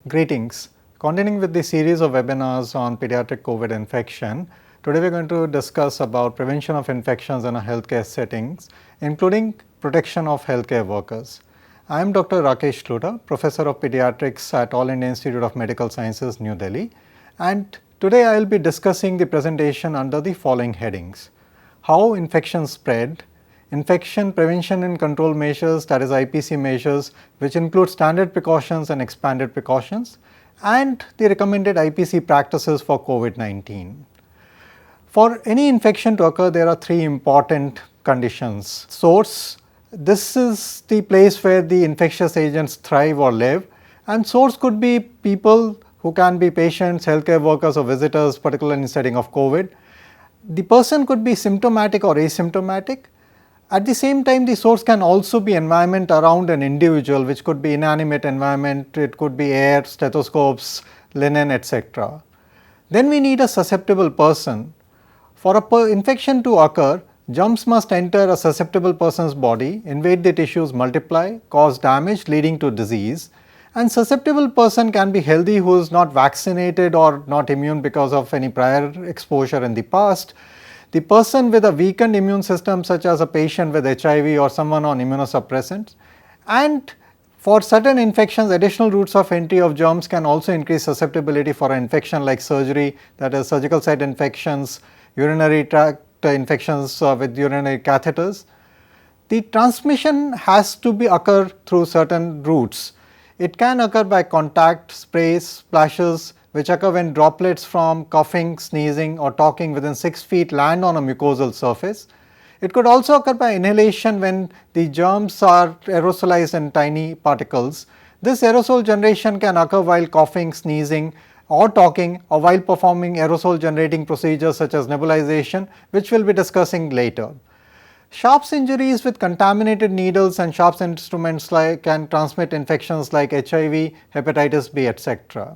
Greetings. Continuing with the series of webinars on pediatric COVID infection, today we are going to discuss about prevention of infections in a healthcare settings, including protection of healthcare workers. I am Dr. Rakesh Luda, Professor of Pediatrics at All India Institute of Medical Sciences, New Delhi, and today I will be discussing the presentation under the following headings: how infections spread, infection prevention and control measures, that is IPC measures, which include standard precautions and expanded precautions, and the recommended IPC practices for COVID-19. For any infection to occur, there are three important conditions. Source: this is the place where the infectious agents thrive or live, and source could be people who can be patients, healthcare workers or visitors, particularly in setting of COVID. The person could be symptomatic or asymptomatic. At the same time, the source can also be environment around an individual, which could be inanimate environment, it could be air, stethoscopes, linen, etc. Then we need a susceptible person. For an infection to occur, germs must enter a susceptible person's body, invade the tissues, multiply, cause damage leading to disease. And susceptible person can be healthy who is not vaccinated or not immune because of any prior exposure in the past. The person with a weakened immune system, such as a patient with HIV or someone on immunosuppressants, and for certain infections, additional routes of entry of germs can also increase susceptibility for an infection like surgery, that is surgical site infections, urinary tract infections with urinary catheters. The transmission has to be occur through certain routes. It can occur by contact, sprays, splashes, which occur when droplets from coughing, sneezing or talking within 6 feet land on a mucosal surface. It could also occur by inhalation when the germs are aerosolized in tiny particles. This aerosol generation can occur while coughing, sneezing or talking, or while performing aerosol generating procedures such as nebulization, which we will be discussing later. Sharps injuries with contaminated needles and Sharps instruments can transmit infections like HIV, hepatitis B, etc.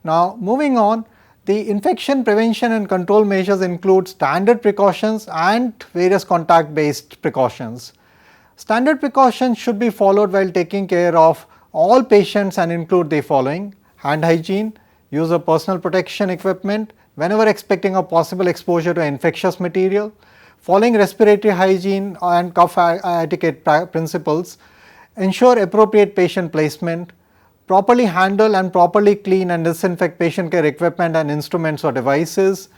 Now, moving on, the infection prevention and control measures include standard precautions and various contact based precautions. Standard precautions should be followed while taking care of all patients and include the following: hand hygiene, use of personal protection equipment whenever expecting a possible exposure to infectious material, following respiratory hygiene and cough etiquette principles, ensure appropriate patient placement, properly handle and properly clean and disinfect patient care equipment and instruments or devices,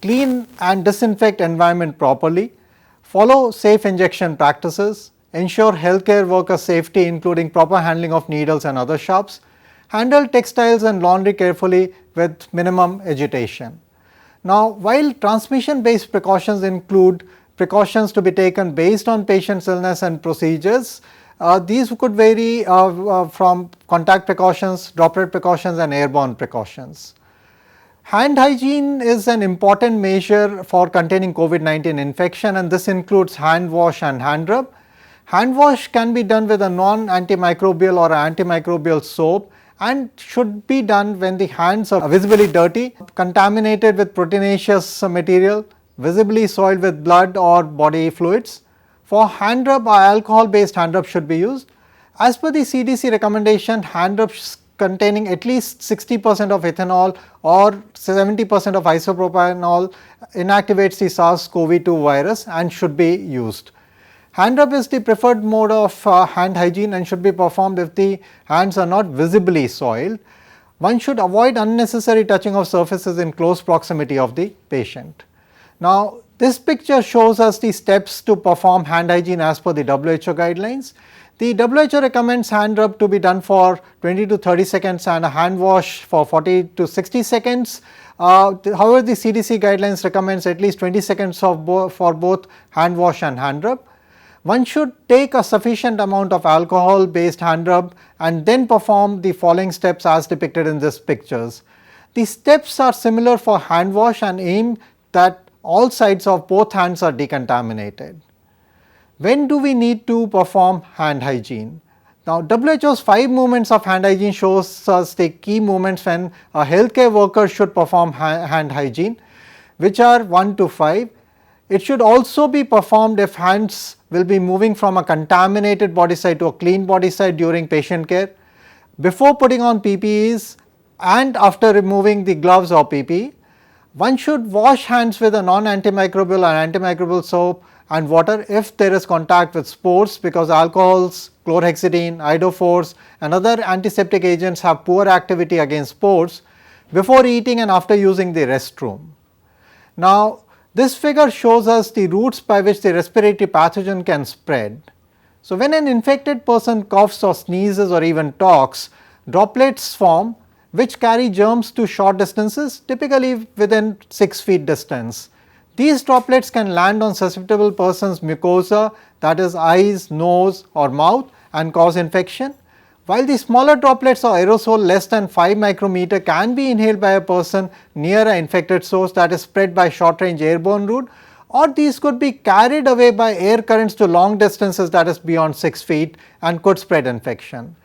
clean and disinfect environment properly, follow safe injection practices, ensure healthcare worker safety including proper handling of needles and other sharps, handle textiles and laundry carefully with minimum agitation. Now, while transmission based precautions include precautions to be taken based on patient's illness and procedures, these could vary from contact precautions, droplet precautions and airborne precautions. Hand hygiene is an important measure for containing COVID-19 infection, and this includes hand wash and hand rub. Hand wash can be done with a non-antimicrobial or antimicrobial soap and should be done when the hands are visibly dirty, contaminated with proteinaceous material, visibly soiled with blood or body fluids. For hand rub, alcohol based hand rub should be used. As per the CDC recommendation, hand rubs containing at least 60% of ethanol or 70% of isopropanol inactivates the SARS-CoV-2 virus and should be used. Hand rub is the preferred mode of hand hygiene and should be performed if the hands are not visibly soiled. One should avoid unnecessary touching of surfaces in close proximity of the patient. Now, this picture shows us the steps to perform hand hygiene as per the WHO guidelines. The WHO recommends hand rub to be done for 20 to 30 seconds and a hand wash for 40 to 60 seconds. However, the CDC guidelines recommends at least 20 seconds for both hand wash and hand rub. One should take a sufficient amount of alcohol based hand rub and then perform the following steps as depicted in these pictures. The steps are similar for hand wash and aim that all sides of both hands are decontaminated. When do we need to perform hand hygiene? Now, WHO's 5 movements of hand hygiene shows us the key movements when a healthcare worker should perform hand hygiene, which are 1 to 5. It should also be performed if hands will be moving from a contaminated body side to a clean body side during patient care. before putting on PPEs and after removing the gloves or PPE, one should wash hands with a non-antimicrobial or antimicrobial soap and water if there is contact with spores, because alcohols, chlorhexidine, iodophores and other antiseptic agents have poor activity against spores before eating and after using the restroom. Now, this figure shows us the routes by which the respiratory pathogen can spread. So, when an infected person coughs or sneezes or even talks, droplets form which carry germs to short distances, typically within 6 feet distance. These droplets can land on susceptible person's mucosa, that is eyes, nose or mouth, and cause infection, while the smaller droplets or aerosol less than 5 micrometer can be inhaled by a person near an infected source, that is spread by short range airborne route, or these could be carried away by air currents to long distances, that is beyond 6 feet, and could spread infection.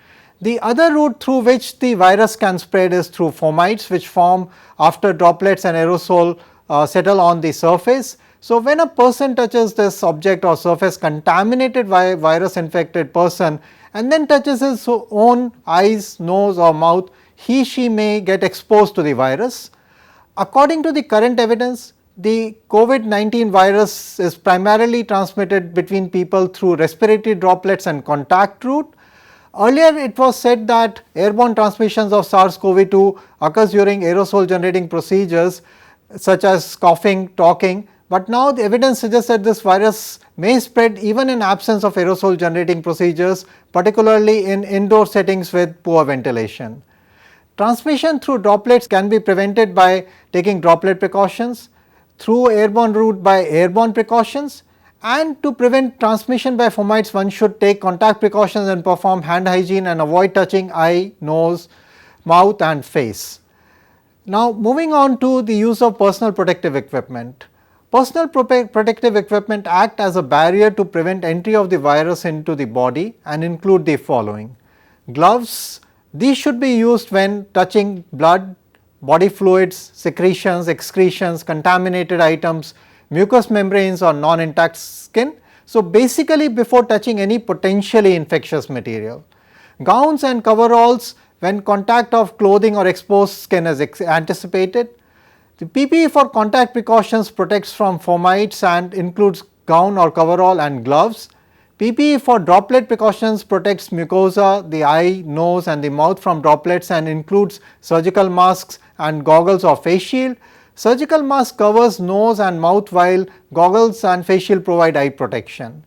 The other route through which the virus can spread is through fomites, which form after droplets and aerosol settle on the surface. So, when a person touches this object or surface contaminated by virus infected person and then touches his own eyes, nose or mouth, she may get exposed to the virus. According to the current evidence, the COVID-19 virus is primarily transmitted between people through respiratory droplets and contact route. Earlier it was said that airborne transmissions of SARS-CoV-2 occurs during aerosol generating procedures such as coughing, talking, but now the evidence suggests that this virus may spread even in absence of aerosol generating procedures, particularly in indoor settings with poor ventilation. Transmission through droplets can be prevented by taking droplet precautions, through airborne route by airborne precautions, and to prevent transmission by fomites one should take contact precautions and perform hand hygiene and avoid touching eye, nose, mouth and face. Now, moving on to the use of personal protective equipment. Personal protective equipment act as a barrier to prevent entry of the virus into the body and include the following: gloves. These should be used when touching blood, body fluids, secretions, excretions, contaminated items, mucous membranes or non-intact skin. So, basically before touching any potentially infectious material. Gowns and coveralls when contact of clothing or exposed skin is anticipated. The PPE for contact precautions protects from fomites and includes gown or coverall and gloves. PPE for droplet precautions protects mucosa, the eye, nose and the mouth from droplets and includes surgical masks and goggles or face shield. Surgical mask covers nose and mouth, while goggles and face shield provide eye protection.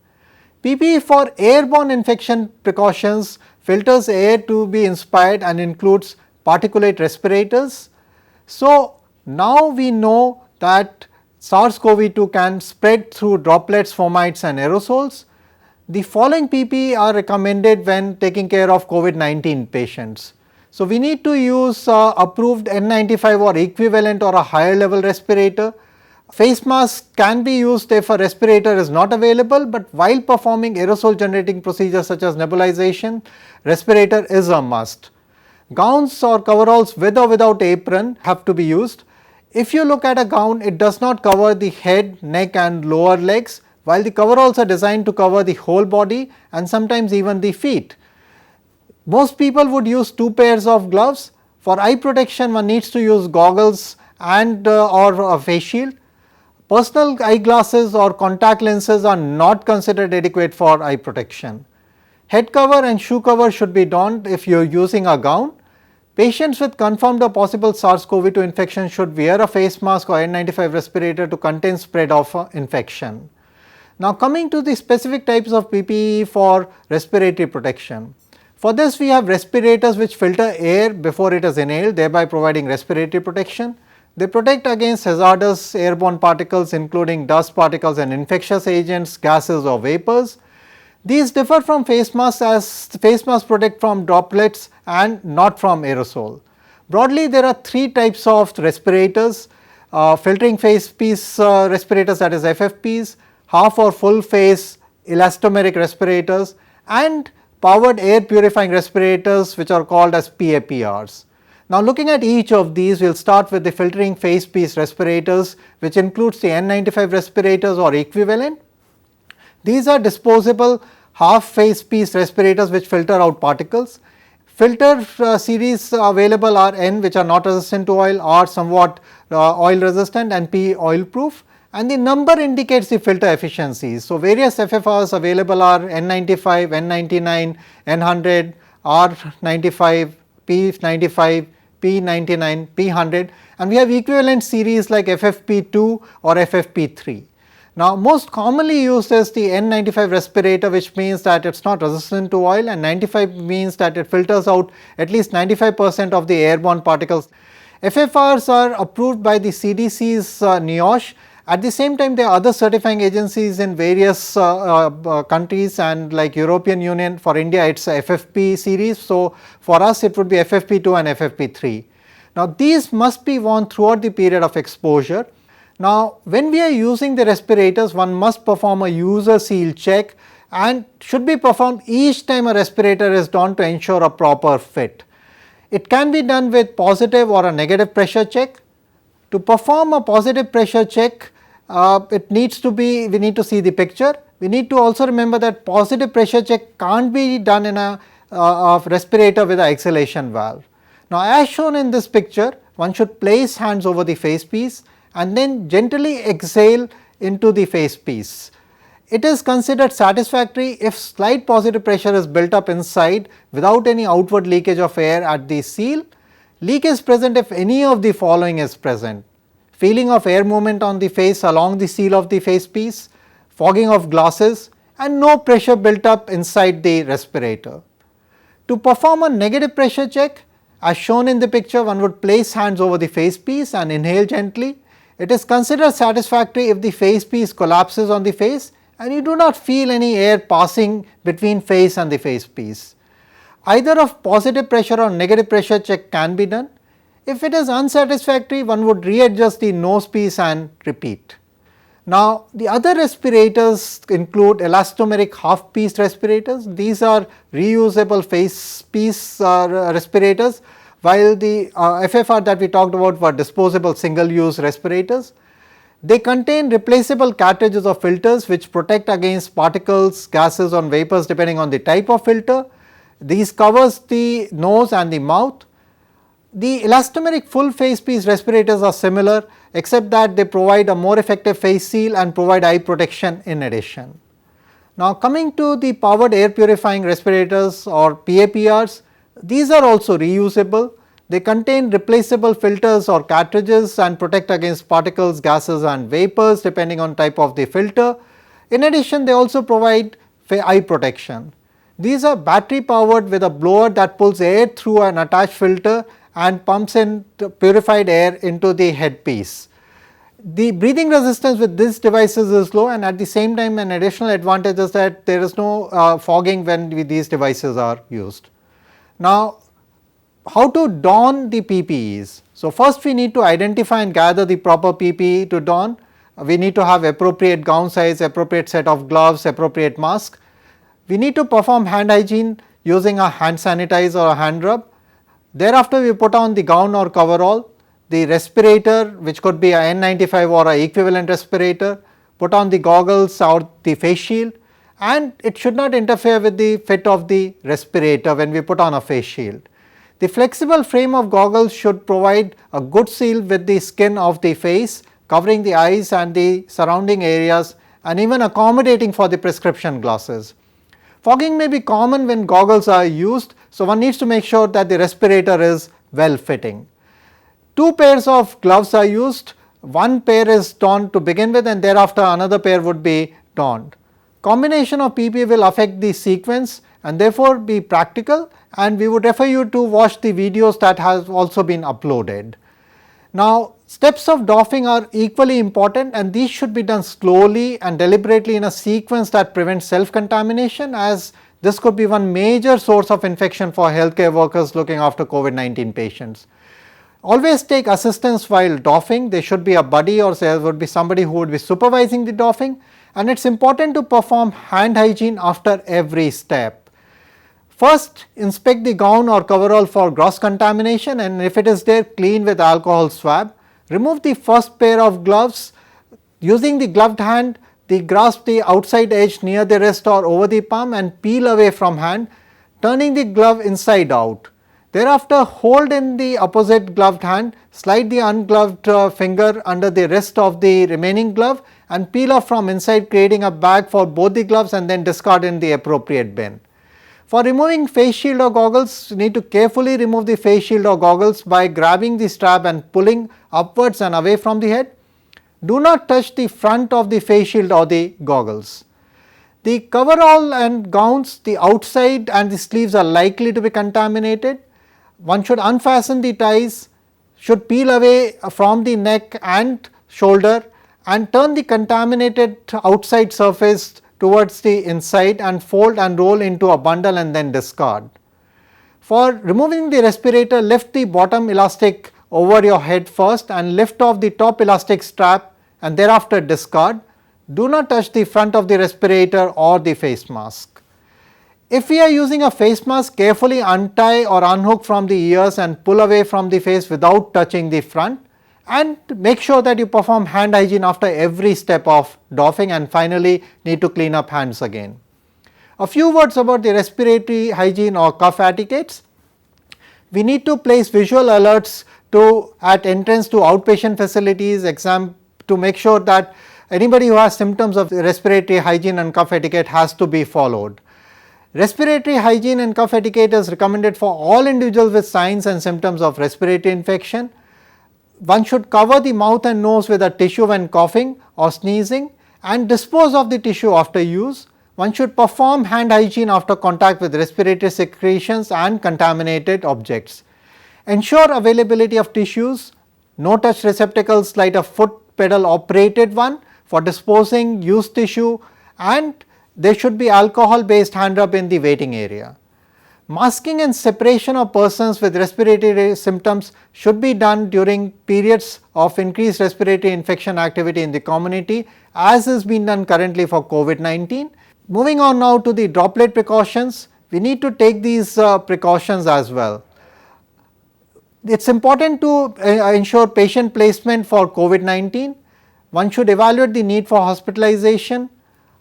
PPE for airborne infection precautions filters air to be inspired and includes particulate respirators. So, now we know that SARS-CoV-2 can spread through droplets, fomites and aerosols. The following PPE are recommended when taking care of COVID-19 patients. So, we need to use approved N95 or equivalent or a higher level respirator. Face mask can be used if a respirator is not available, but while performing aerosol generating procedures such as nebulization, respirator is a must. Gowns or coveralls with or without apron have to be used. If you look at a gown, it does not cover the head, neck and lower legs, while the coveralls are designed to cover the whole body and sometimes even the feet. Most people would use 2 pairs of gloves. For eye protection, one needs to use goggles and or a face shield. Personal eyeglasses or contact lenses are not considered adequate for eye protection. Head cover and shoe cover should be donned if you are using a gown. Patients with confirmed or possible SARS-CoV-2 infection should wear a face mask or N95 respirator to contain spread of infection. Now, coming to the specific types of PPE for respiratory protection. For this, we have respirators which filter air before it is inhaled, thereby providing respiratory protection. They protect against hazardous airborne particles including dust particles and infectious agents, gases or vapors. These differ from face masks as face masks protect from droplets and not from aerosol. Broadly, there are 3 types of respirators: filtering face piece respirators, that is FFPs, half or full face elastomeric respirators, and powered air purifying respirators which are called as PAPRs. Now, looking at each of these, we will start with the filtering face piece respirators, which includes the N95 respirators or equivalent. These are disposable half face piece respirators which filter out particles. Filter series available are N, which are not resistant to oil, R somewhat oil resistant, and P oil proof, and the number indicates the filter efficiency. So, various FFRs available are N95, N99, N100, R95, P95, P99, P100, and we have equivalent series like FFP2 or FFP3. Now, most commonly used is the N95 respirator, which means that it is not resistant to oil, and 95 means that it filters out at least 95% of the airborne particles. FFRs are approved by the CDC's NIOSH. At the same time, there are other certifying agencies in various countries, and like European Union, for India it is FFP series. So, for us it would be FFP2 and FFP3. Now, these must be worn throughout the period of exposure. Now, when we are using the respirators, one must perform a user seal check and should be performed each time a respirator is donned to ensure a proper fit. It can be done with positive or a negative pressure check. To perform a positive pressure check, we need to see the picture. We need to also remember that positive pressure check can't be done in a respirator with an exhalation valve. Now, as shown in this picture, one should place hands over the face piece and then gently exhale into the face piece. It is considered satisfactory if slight positive pressure is built up inside without any outward leakage of air at the seal. Leak is present if any of the following is present: feeling of air movement on the face along the seal of the face piece, fogging of glasses, and no pressure built up inside the respirator. To perform a negative pressure check, as shown in the picture, one would place hands over the face piece and inhale gently. It is considered satisfactory if the face piece collapses on the face and you do not feel any air passing between face and the face piece. Either of positive pressure or negative pressure check can be done. If it is unsatisfactory, one would readjust the nose piece and repeat. Now, the other respirators include elastomeric half piece respirators. These are reusable face piece respirators, while the FFR that we talked about were disposable single use respirators. They contain replaceable cartridges of filters which protect against particles, gases or vapors depending on the type of filter. These covers the nose and the mouth. The elastomeric full face piece respirators are similar, except that they provide a more effective face seal and provide eye protection in addition. Now, coming to the powered air purifying respirators or PAPRs, these are also reusable. They contain replaceable filters or cartridges and protect against particles, gases and vapors depending on type of the filter. In addition, they also provide eye protection. These are battery powered with a blower that pulls air through an attached filter and pumps in purified air into the headpiece. The breathing resistance with these devices is low, and at the same time an additional advantage is that there is no fogging when these devices are used. Now, how to don the PPEs? So, first we need to identify and gather the proper PPE to don. We need to have appropriate gown size, appropriate set of gloves, appropriate mask. We need to perform hand hygiene using a hand sanitizer or a hand rub. Thereafter, we put on the gown or coverall, the respirator which could be a N95 or a equivalent respirator, put on the goggles or the face shield, and it should not interfere with the fit of the respirator when we put on a face shield. The flexible frame of goggles should provide a good seal with the skin of the face, covering the eyes and the surrounding areas and even accommodating for the prescription glasses. Fogging may be common when goggles are used, so one needs to make sure that the respirator is well fitting. Two pairs of gloves are used. One pair is donned to begin with and thereafter another pair would be donned. Combination of PPE will affect the sequence and therefore be practical, and we would refer you to watch the videos that have also been uploaded. Now, steps of doffing are equally important, and these should be done slowly and deliberately in a sequence that prevents self-contamination, as this could be one major source of infection for healthcare workers looking after COVID-19 patients. Always take assistance while doffing. There should be a buddy or there would be somebody who would be supervising the doffing, and it is important to perform hand hygiene after every step. First, inspect the gown or coverall for gross contamination, and if it is there, clean with alcohol swab. Remove the first pair of gloves. Using the gloved hand, grasp the outside edge near the wrist or over the palm and peel away from hand. turning the glove inside out. Thereafter, hold in the opposite gloved hand, slide the ungloved finger under the wrist of the remaining glove and peel off from inside, creating a bag for both the gloves, and then discard in the appropriate bin. For removing face shield or goggles, you need to carefully remove the face shield or goggles by grabbing the strap and pulling upwards and away from the head. Do not touch the front of the face shield or the goggles. The coverall and gowns, the outside and the sleeves are likely to be contaminated. One should unfasten the ties, should peel away from the neck and shoulder and turn the contaminated outside surface towards the inside and fold and roll into a bundle and then discard. For removing the respirator, lift the bottom elastic over your head first and lift off the top elastic strap and thereafter discard. Do not touch the front of the respirator or the face mask. If we are using a face mask, carefully untie or unhook from the ears and pull away from the face without touching the front, and make sure that you perform hand hygiene after every step of doffing, and finally need to clean up hands again. A few words about the respiratory hygiene or cough etiquettes. We need to place visual alerts at entrance to outpatient facilities to make sure that anybody who has symptoms of respiratory hygiene and cough etiquette has to be followed. Respiratory hygiene and cough etiquette is recommended for all individuals with signs and symptoms of respiratory infection. One should cover the mouth and nose with a tissue when coughing or sneezing and dispose of the tissue after use. One should perform hand hygiene after contact with respiratory secretions and contaminated objects. Ensure availability of tissues, no touch receptacles like a foot pedal operated one for disposing used tissue, and there should be alcohol based hand rub in the waiting area. Masking and separation of persons with respiratory symptoms should be done during periods of increased respiratory infection activity in the community, as is being done currently for COVID-19. Moving on now to the droplet precautions, we need to take these precautions as well. It is important to ensure patient placement for COVID-19. One should evaluate the need for hospitalization.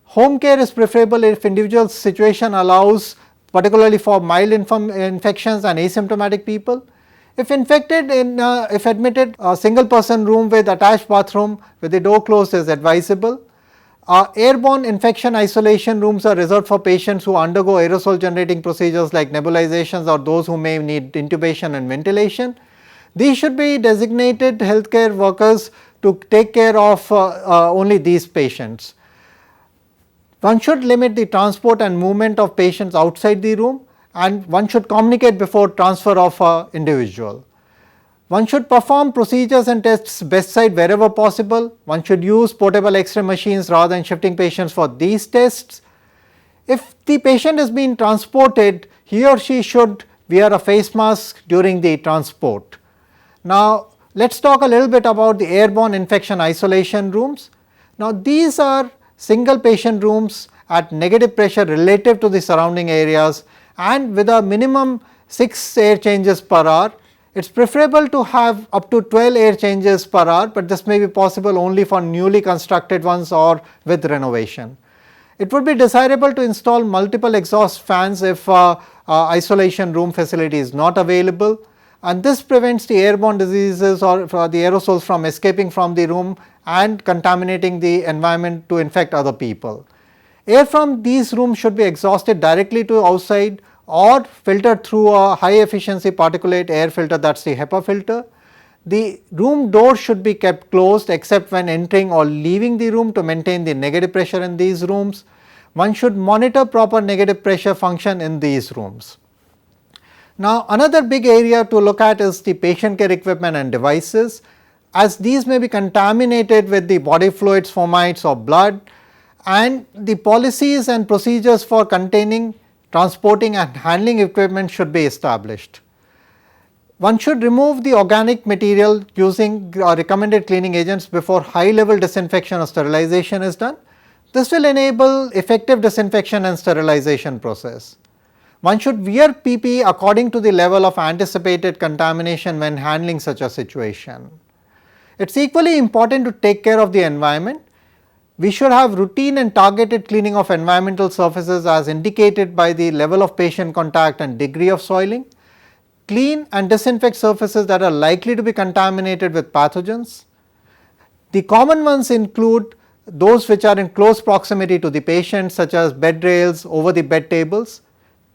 Home care is preferable if individual situation allows, particularly for mild infections and asymptomatic people. If infected, if admitted, a single person room with attached bathroom with the door closed is advisable. Airborne infection isolation rooms are reserved for patients who undergo aerosol generating procedures like nebulizations or those who may need intubation and ventilation. These should be designated healthcare workers to take care of only these patients. One should limit the transport and movement of patients outside the room, and one should communicate before transfer of an individual. One should perform procedures and tests bedside wherever possible. One should use portable X-ray machines rather than shifting patients for these tests. If the patient is being transported, he or she should wear a face mask during the transport. Now, let us talk a little bit about the airborne infection isolation rooms. Now, these are single patient rooms at negative pressure relative to the surrounding areas and with a minimum 6 air changes per hour. It is preferable to have up to 12 air changes per hour, but this may be possible only for newly constructed ones or with renovation. It would be desirable to install multiple exhaust fans if isolation room facility is not available, and this prevents the airborne diseases or the aerosols from escaping from the room and contaminating the environment to infect other people. Air from these rooms should be exhausted directly to outside or filtered through a high efficiency particulate air filter, that is the HEPA filter. The room door should be kept closed except when entering or leaving the room to maintain the negative pressure in these rooms. One should monitor proper negative pressure function in these rooms. Now, another big area to look at is the patient care equipment and devices, as these may be contaminated with the body fluids, fomites or blood, and the policies and procedures for containing, transporting and handling equipment should be established. One should remove the organic material using recommended cleaning agents before high level disinfection or sterilization is done. This will enable effective disinfection and sterilization process. One should wear PPE according to the level of anticipated contamination when handling such a situation. It is equally important to take care of the environment. We should have routine and targeted cleaning of environmental surfaces as indicated by the level of patient contact and degree of soiling. Clean and disinfect surfaces that are likely to be contaminated with pathogens. The common ones include those which are in close proximity to the patient, such as bed rails, over the bed tables.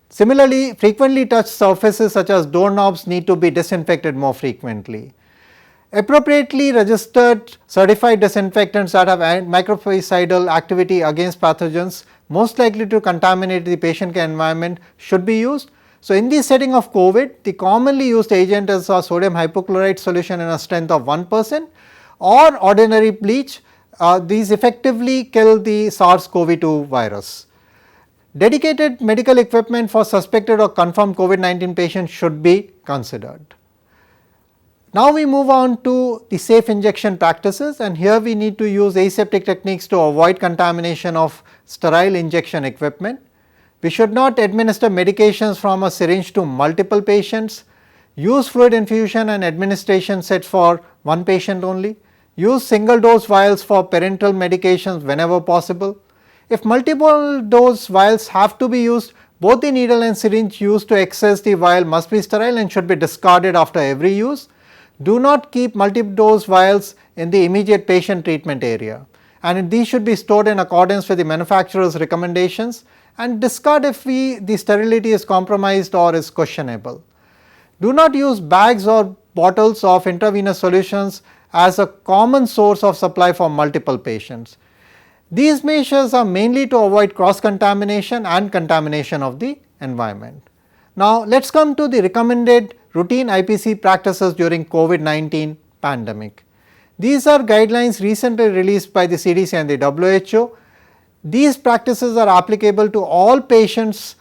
Similarly, frequently touched surfaces such as doorknobs need to be disinfected more frequently. Appropriately registered certified disinfectants that have microbicidal activity against pathogens most likely to contaminate the patient care environment should be used. So, in the setting of COVID, the commonly used agent is a sodium hypochlorite solution in a strength of 1% or ordinary bleach. These effectively kill the SARS-CoV-2 virus. Dedicated medical equipment for suspected or confirmed COVID-19 patients should be considered. Now we move on to the safe injection practices, and here we need to use aseptic techniques to avoid contamination of sterile injection equipment. We should not administer medications from a syringe to multiple patients. Use fluid infusion and administration sets for one patient only. Use single dose vials for parenteral medications whenever possible. If multiple dose vials have to be used, both the needle and syringe used to access the vial must be sterile and should be discarded after every use. Do not keep multi-dose vials in the immediate patient treatment area, and these should be stored in accordance with the manufacturer's recommendations, and discard if the sterility is compromised or is questionable. Do not use bags or bottles of intravenous solutions as a common source of supply for multiple patients. These measures are mainly to avoid cross-contamination and contamination of the environment. Now, let us come to the recommended routine IPC practices during COVID-19 pandemic. These are guidelines recently released by the CDC and the WHO. These practices are applicable to all patients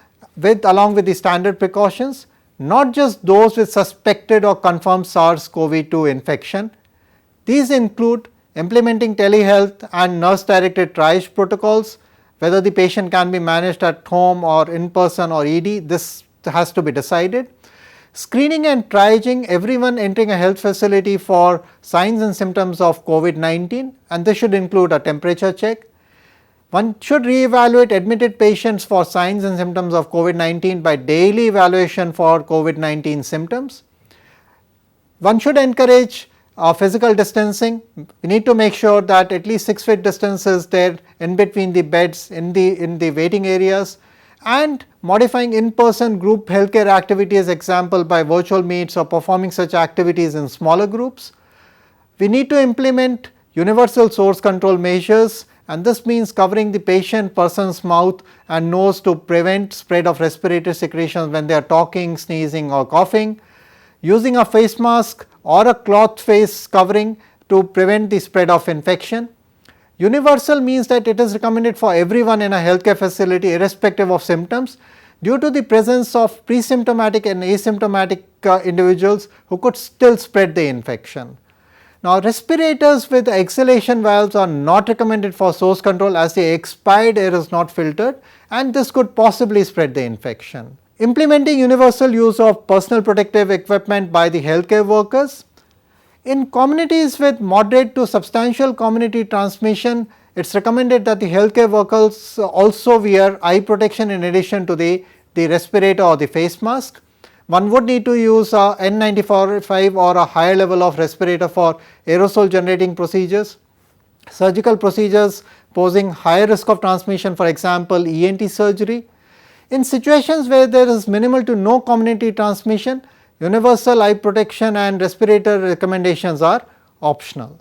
along with the standard precautions, not just those with suspected or confirmed SARS-CoV-2 infection. These include implementing telehealth and nurse directed triage protocols, whether the patient can be managed at home or in person or ED, this has to be decided. Screening and triaging everyone entering a health facility for signs and symptoms of COVID-19, and this should include a temperature check. One should reevaluate admitted patients for signs and symptoms of COVID-19 by daily evaluation for COVID-19 symptoms. One should encourage physical distancing. We need to make sure that at least 6 feet distance is there in between the beds in the waiting areas, and modifying in-person group healthcare activities, example by virtual meets or performing such activities in smaller groups. We need to implement universal source control measures, and this means covering the patient person's mouth and nose to prevent spread of respiratory secretions when they are talking, sneezing or coughing. Using a face mask or a cloth face covering to prevent the spread of infection. Universal means that it is recommended for everyone in a healthcare facility irrespective of symptoms, due to the presence of pre-symptomatic and asymptomatic individuals who could still spread the infection. Now, respirators with exhalation valves are not recommended for source control as the expired air is not filtered, and this could possibly spread the infection. Implementing universal use of personal protective equipment by the healthcare workers. In communities with moderate to substantial community transmission, it is recommended that the healthcare workers also wear eye protection in addition to the respirator or the face mask. One would need to use a N95 or a higher level of respirator for aerosol generating procedures. Surgical procedures posing higher risk of transmission, for example, ENT surgery. In situations where there is minimal to no community transmission, universal eye protection and respirator recommendations are optional.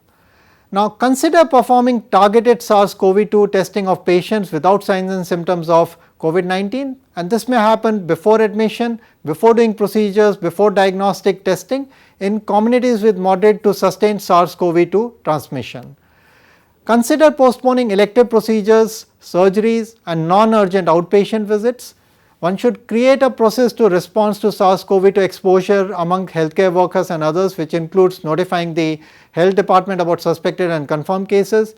Now, consider performing targeted SARS-CoV-2 testing of patients without signs and symptoms of COVID-19, and this may happen before admission, before doing procedures, before diagnostic testing in communities with moderate to sustained SARS-CoV-2 transmission. Consider postponing elective procedures, surgeries and non-urgent outpatient visits. One should create a process to respond to SARS-CoV-2 exposure among healthcare workers and others, which includes notifying the health department about suspected and confirmed cases,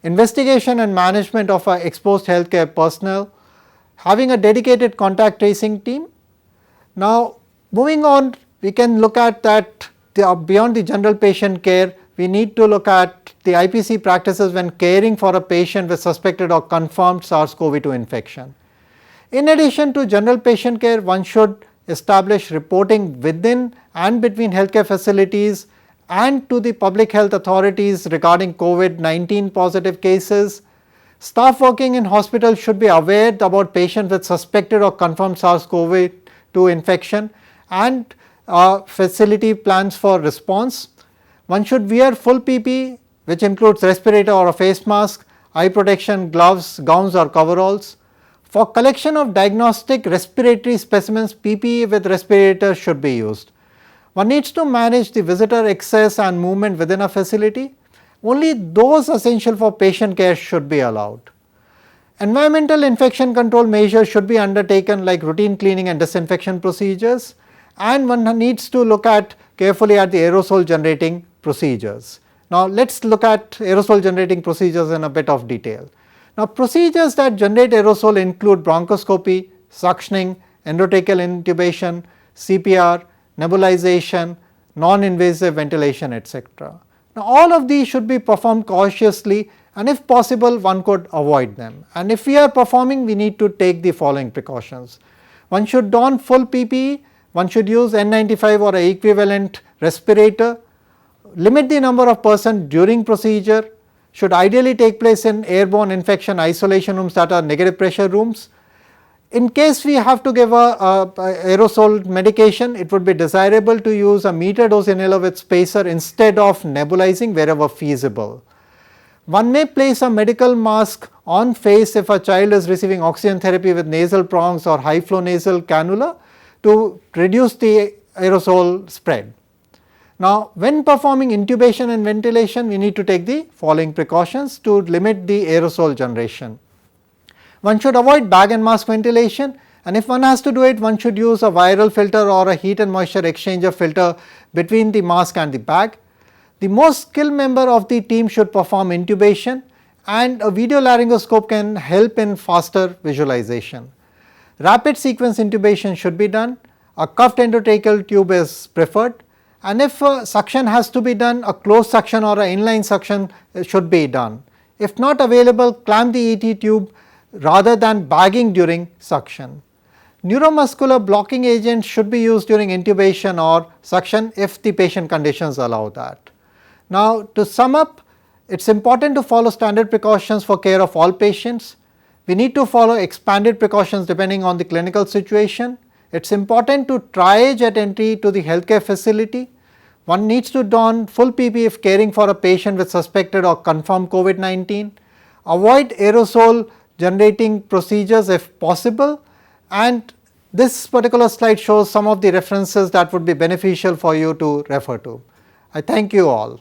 investigation and management of exposed healthcare personnel, having a dedicated contact tracing team. Now, moving on, we can look at that beyond the general patient care, we need to look at the IPC practices when caring for a patient with suspected or confirmed SARS-CoV-2 infection. In addition to general patient care, one should establish reporting within and between healthcare facilities and to the public health authorities regarding COVID-19 positive cases. Staff working in hospitals should be aware about patients with suspected or confirmed SARS-CoV-2 infection and facility plans for response. One should wear full PPE, which includes respirator or a face mask, eye protection, gloves, gowns or coveralls. For collection of diagnostic respiratory specimens, PPE with respirator should be used. One needs to manage the visitor access and movement within a facility. Only those essential for patient care should be allowed. Environmental infection control measures should be undertaken like routine cleaning and disinfection procedures, and one needs to look at carefully at the aerosol generating procedures. Now let us look at aerosol generating procedures in a bit of detail. Now procedures that generate aerosol include bronchoscopy, suctioning, endotracheal intubation, CPR, nebulization, non-invasive ventilation, etc. Now all of these should be performed cautiously, and if possible one could avoid them, and if we are performing we need to take the following precautions. One should don full PPE, one should use N95 or an equivalent respirator, limit the number of persons during procedure, should ideally take place in airborne infection isolation rooms that are negative pressure rooms. In case we have to give a aerosol medication, it would be desirable to use a meter dose inhaler with spacer instead of nebulizing wherever feasible. One may place a medical mask on face if a child is receiving oxygen therapy with nasal prongs or high flow nasal cannula to reduce the aerosol spread. Now when performing intubation and ventilation, we need to take the following precautions to limit the aerosol generation. One should avoid bag and mask ventilation, and if one has to do it, one should use a viral filter or a heat and moisture exchanger filter between the mask and the bag. The most skilled member of the team should perform intubation, and a video laryngoscope can help in faster visualization. Rapid sequence intubation should be done. A cuffed endotracheal tube is preferred, and if suction has to be done, a closed suction or an inline suction should be done. If not available, clamp the ET tube rather than bagging during suction. Neuromuscular blocking agents should be used during intubation or suction if the patient conditions allow that. Now to sum up, it is important to follow standard precautions for care of all patients. We need to follow expanded precautions depending on the clinical situation. It is important to triage at entry to the healthcare facility. One needs to don full PPE if caring for a patient with suspected or confirmed COVID-19. Avoid aerosol generating procedures if possible, and this particular slide shows some of the references that would be beneficial for you to refer to. I thank you all.